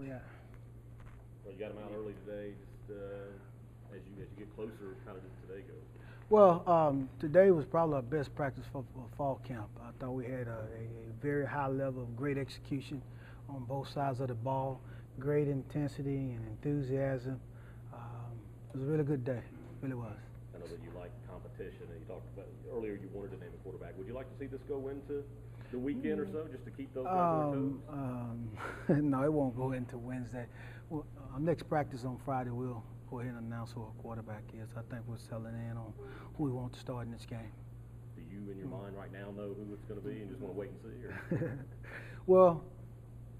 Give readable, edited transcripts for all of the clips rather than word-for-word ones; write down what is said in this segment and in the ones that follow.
Yeah. Well, you got them out early today. Just as you get closer, how did today go? Well, today was probably our best practice for fall camp. I thought we had a very high level of great execution on both sides of the ball, great intensity and enthusiasm. It was a really good day. It really was. I know that you like competition, and you talked about earlier you wanted to name a quarterback. Would you like to see this go into the weekend or so, just to keep those guys on their toes? No, it won't go into Wednesday. Well, our next practice on Friday, we'll go ahead and announce who our quarterback is. I think we're settling in on who we want to start in this game. Do you, in your mind right now, know who it's going to be, and just want to wait and see? Or? Well,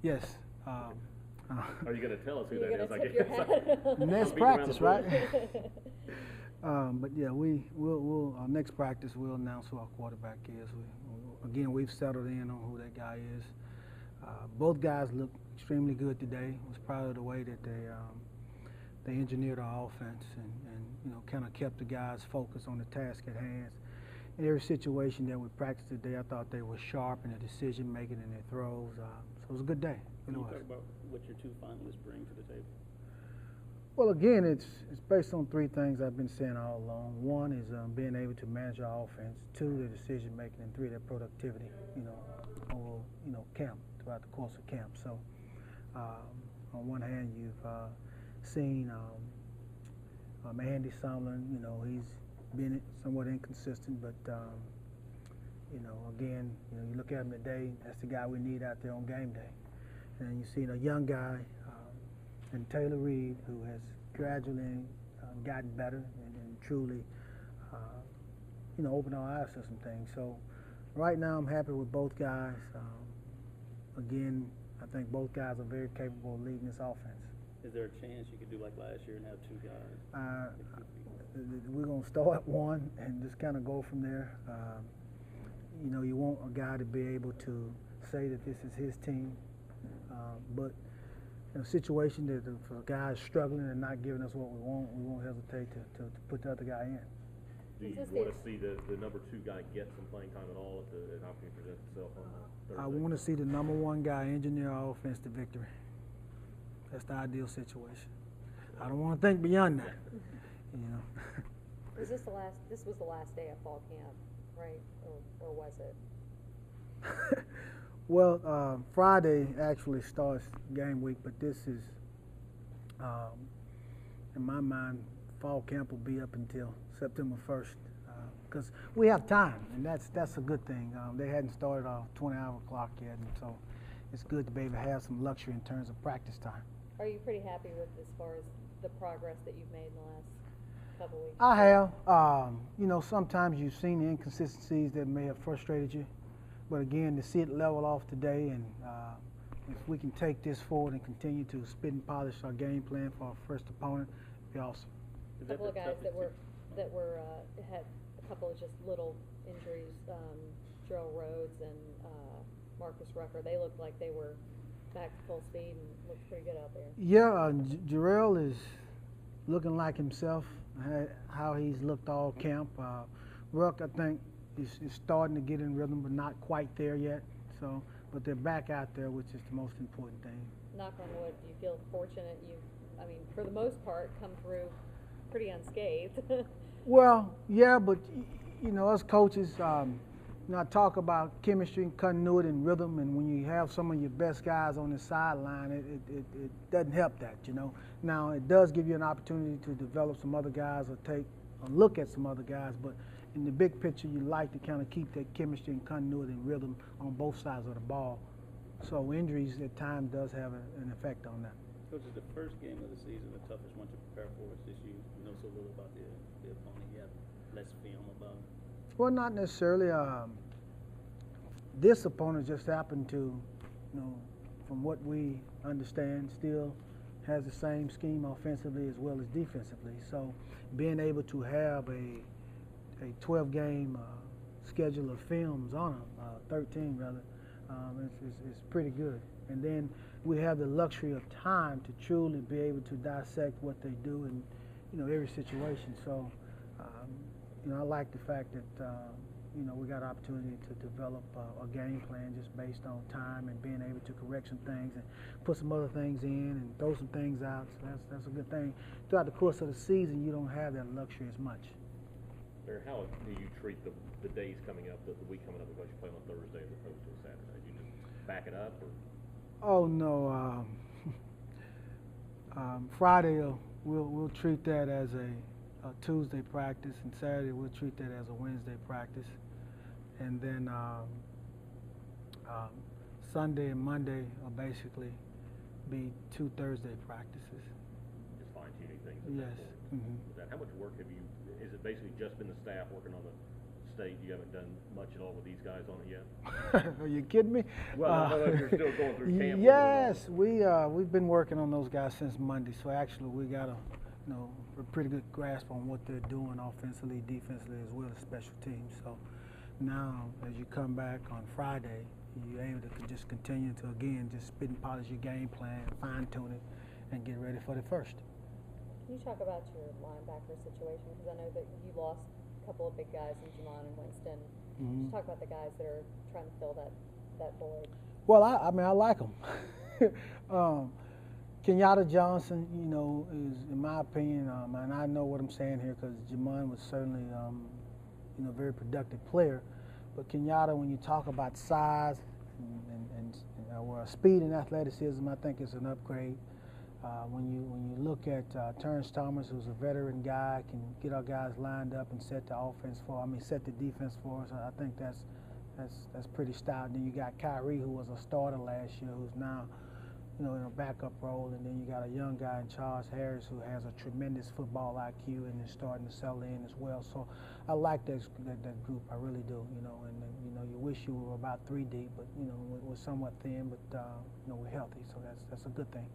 yes. Are you going to tell us who You're that is? gonna I tip your guess. hat. Next practice, right? But yeah, we'll our next practice we'll announce who our quarterback is. Again, we've settled in on who that guy is. Both guys looked extremely good today. I was proud of the way that they engineered our offense and kind of kept the guys focused on the task at hand. In every situation that we practiced today, I thought they were sharp in their decision making and their throws. So it was a good day. Can you talk about what your two finalists bring to the table? Well, again, it's based on three things I've been saying all along. One is being able to manage our offense. Two, their decision making, and three, their productivity. Over camp throughout the course of camp. So, on one hand, you've seen Andy Sumlin. He's been somewhat inconsistent, but again, you look at him today. That's the guy we need out there on game day. And you've seen a young guy. And Taylor Reed, who has gradually gotten better and truly, opened our eyes to some things. So right now I'm happy with both guys. Again, I think both guys are very capable of leading this offense. Is there a chance you could do like last year and have two guys? We're going to start one and just kind of go from there. You want a guy to be able to say that this is his team, but in a situation that if a guy's struggling and not giving us what we won't hesitate to put the other guy in. Do you want to see the number two guy get some playing time at all if an opportunity presents itself on Thursday? I want to see the number one guy engineer our offense to victory. That's the ideal situation. I don't want to think beyond that. Was this was the last day of fall camp, right? Or was it? Well, Friday actually starts game week, but this is, in my mind, fall camp will be up until September 1st because we have time, and that's a good thing. They hadn't started our 20-hour clock yet, and so it's good to be able to have some luxury in terms of practice time. Are you pretty happy with as far as the progress that you've made in the last couple weeks? I have. Sometimes you've seen the inconsistencies that may have frustrated you. But again, to see it level off today, and if we can take this forward and continue to spit and polish our game plan for our first opponent, it'd be awesome. A couple of guys that had a couple of just little injuries, Gerald Rhodes and Marcus Rucker. They looked like they were back to full speed and looked pretty good out there. Yeah, Gerald is looking like himself. How he's looked all camp. Ruck, I think. Is starting to get in rhythm, but not quite there yet. So, but they're back out there, which is the most important thing. Knock on wood. Do you feel fortunate? For the most part, come through pretty unscathed. Well, yeah, but us coaches, I talk about chemistry and continuity and rhythm, and when you have some of your best guys on the sideline, it doesn't help that, Now, it does give you an opportunity to develop some other guys or take a look at some other guys, but in the big picture, you like to kind of keep that chemistry and continuity and rhythm on both sides of the ball. So injuries at times does have an effect on that. Coach, is the first game of the season the toughest one to prepare for us this year? You know so little about the opponent. You have less film about it. Well, not necessarily. This opponent just happened to, from what we understand, still has the same scheme offensively as well as defensively. So being able to have a 12-game schedule of films on them, 13 rather, is pretty good. And then we have the luxury of time to truly be able to dissect what they do in every situation. So I like the fact that we got an opportunity to develop a game plan just based on time and being able to correct some things and put some other things in and throw some things out. So that's a good thing. Throughout the course of the season, you don't have that luxury as much. Larry, how do you treat the days coming up, the week coming up, because you play on Thursday as opposed to a Saturday? Do you just back it up, or? Oh no. Friday we'll treat that as a Tuesday practice, and Saturday we'll treat that as a Wednesday practice, and then Sunday and Monday will basically be 2 Thursday practices. Just fine tuning things. At Yes. that point. Mm-hmm. With that, how much work have you? Is it basically just been the staff working on the state? You haven't done much at all with these guys on it yet? Are you kidding me? Well, I don't know if you're still going through camp. Yes, we've been working on those guys since Monday. So actually, we got a pretty good grasp on what they're doing offensively, defensively, as well as special teams. So now, as you come back on Friday, you're able to just continue to again just spit and polish your game plan, fine tune it, and get ready for the first. Can you talk about your linebacker situation? Because I know that you lost a couple of big guys in Jamon and Winston. Mm-hmm. Just talk about the guys that are trying to fill that void. Well, I mean, I like them. Kenyatta Johnson, is, in my opinion, and I know what I'm saying here because Jamon was certainly, a very productive player. But Kenyatta, when you talk about size and speed and athleticism, I think it's an upgrade. When you look at Terrence Thomas, who's a veteran guy, can get our guys lined up and set the defense for us. I think that's pretty stout. And then you got Kyrie, who was a starter last year, who's now, in a backup role. And then you got a young guy in Charles Harris, who has a tremendous football IQ and is starting to settle in as well. So I like that group. I really do. And you wish you were about 3 deep, but we're somewhat thin, but we're healthy, so that's a good thing.